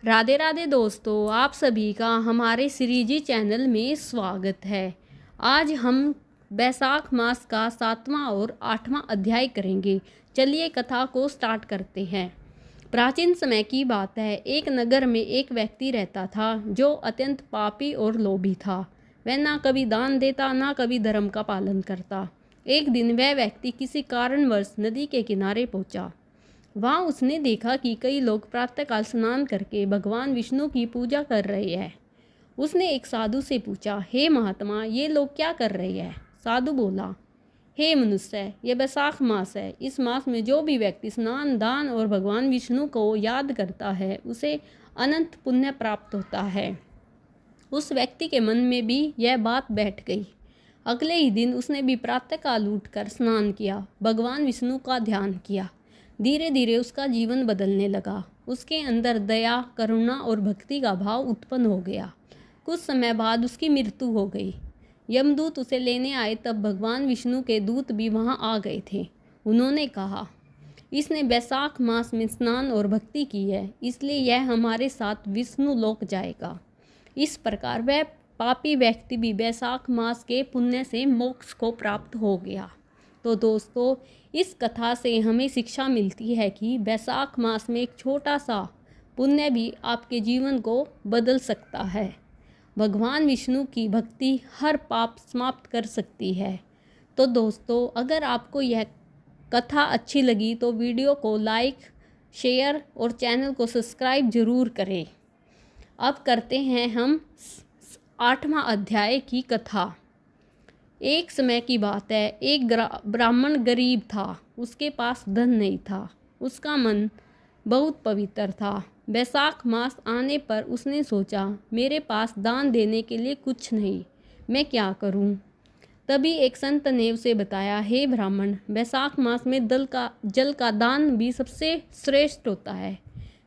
राधे राधे दोस्तों, आप सभी का हमारे श्रीजी चैनल में स्वागत है। आज हम बैसाख मास का 7वां और 8वां अध्याय करेंगे। चलिए कथा को स्टार्ट करते हैं। प्राचीन समय की बात है। एक नगर में एक व्यक्ति रहता था जो अत्यंत पापी और लोभी था। वह ना कभी दान देता, ना कभी धर्म का पालन करता। एक दिन वह व्यक्ति किसी कारणवश नदी के किनारे पहुंचा। वहाँ उसने देखा कि कई लोग प्रातःकाल स्नान करके भगवान विष्णु की पूजा कर रहे हैं। उसने एक साधु से पूछा, हे महात्मा, ये लोग क्या कर रहे हैं? साधु बोला, हे मनुष्य, यह बैसाख मास है। इस मास में जो भी व्यक्ति स्नान, दान और भगवान विष्णु को याद करता है उसे अनंत पुण्य प्राप्त होता है। उस व्यक्ति के मन में भी यह बात बैठ गई। अगले ही दिन उसने भी प्रातःकाल उठकर स्नान किया, भगवान विष्णु का ध्यान किया। धीरे धीरे उसका जीवन बदलने लगा। उसके अंदर दया, करुणा और भक्ति का भाव उत्पन्न हो गया। कुछ समय बाद उसकी मृत्यु हो गई। यमदूत उसे लेने आए तब भगवान विष्णु के दूत भी वहां आ गए थे। उन्होंने कहा, इसने बैसाख मास में स्नान और भक्ति की है, इसलिए यह हमारे साथ विष्णु लोक जाएगा। इस प्रकार वह पापी व्यक्ति भी बैसाख मास के पुण्य से मोक्ष को प्राप्त हो गया। तो दोस्तों, इस कथा से हमें शिक्षा मिलती है कि बैसाख मास में एक छोटा सा पुण्य भी आपके जीवन को बदल सकता है। भगवान विष्णु की भक्ति हर पाप समाप्त कर सकती है। तो दोस्तों, अगर आपको यह कथा अच्छी लगी तो वीडियो को लाइक, शेयर और चैनल को सब्सक्राइब जरूर करें। अब करते हैं हम 8वां अध्याय की कथा। एक समय की बात है। एक ब्राह्मण गरीब था। उसके पास धन नहीं था। उसका मन बहुत पवित्र था। बैसाख मास आने पर उसने सोचा, मेरे पास दान देने के लिए कुछ नहीं, मैं क्या करूं? तभी एक संत ने उसे बताया, हे ब्राह्मण, बैसाख मास में जल का दान भी सबसे श्रेष्ठ होता है।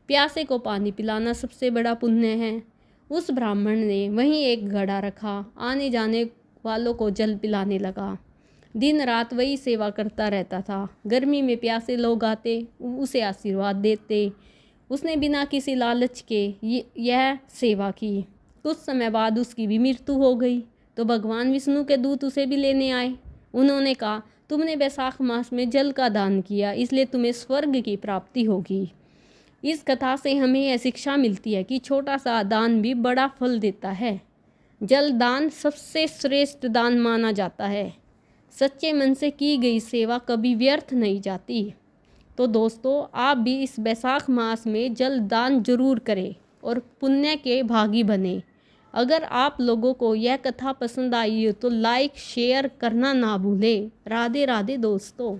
प्यासे को पानी पिलाना सबसे बड़ा पुण्य है। उस ब्राह्मण ने वहीं एक घड़ा रखा, आने जाने वालों को जल पिलाने लगा। दिन रात वही सेवा करता रहता था। गर्मी में प्यासे लोग आते, उसे आशीर्वाद देते। उसने बिना किसी लालच के यह सेवा की। कुछ समय बाद उसकी भी मृत्यु हो गई। तो भगवान विष्णु के दूत उसे भी लेने आए। उन्होंने कहा, तुमने बैसाख मास में जल का दान किया, इसलिए तुम्हें स्वर्ग की प्राप्ति होगी। इस कथा से हमें यह शिक्षा मिलती है कि छोटा सा दान भी बड़ा फल देता है। जल दान सबसे श्रेष्ठ दान माना जाता है। सच्चे मन से की गई सेवा कभी व्यर्थ नहीं जाती। तो दोस्तों, आप भी इस बैसाख मास में जल दान जरूर करें और पुण्य के भागी बने। अगर आप लोगों को यह कथा पसंद आई हो तो लाइक, शेयर करना ना भूलें। राधे राधे दोस्तों।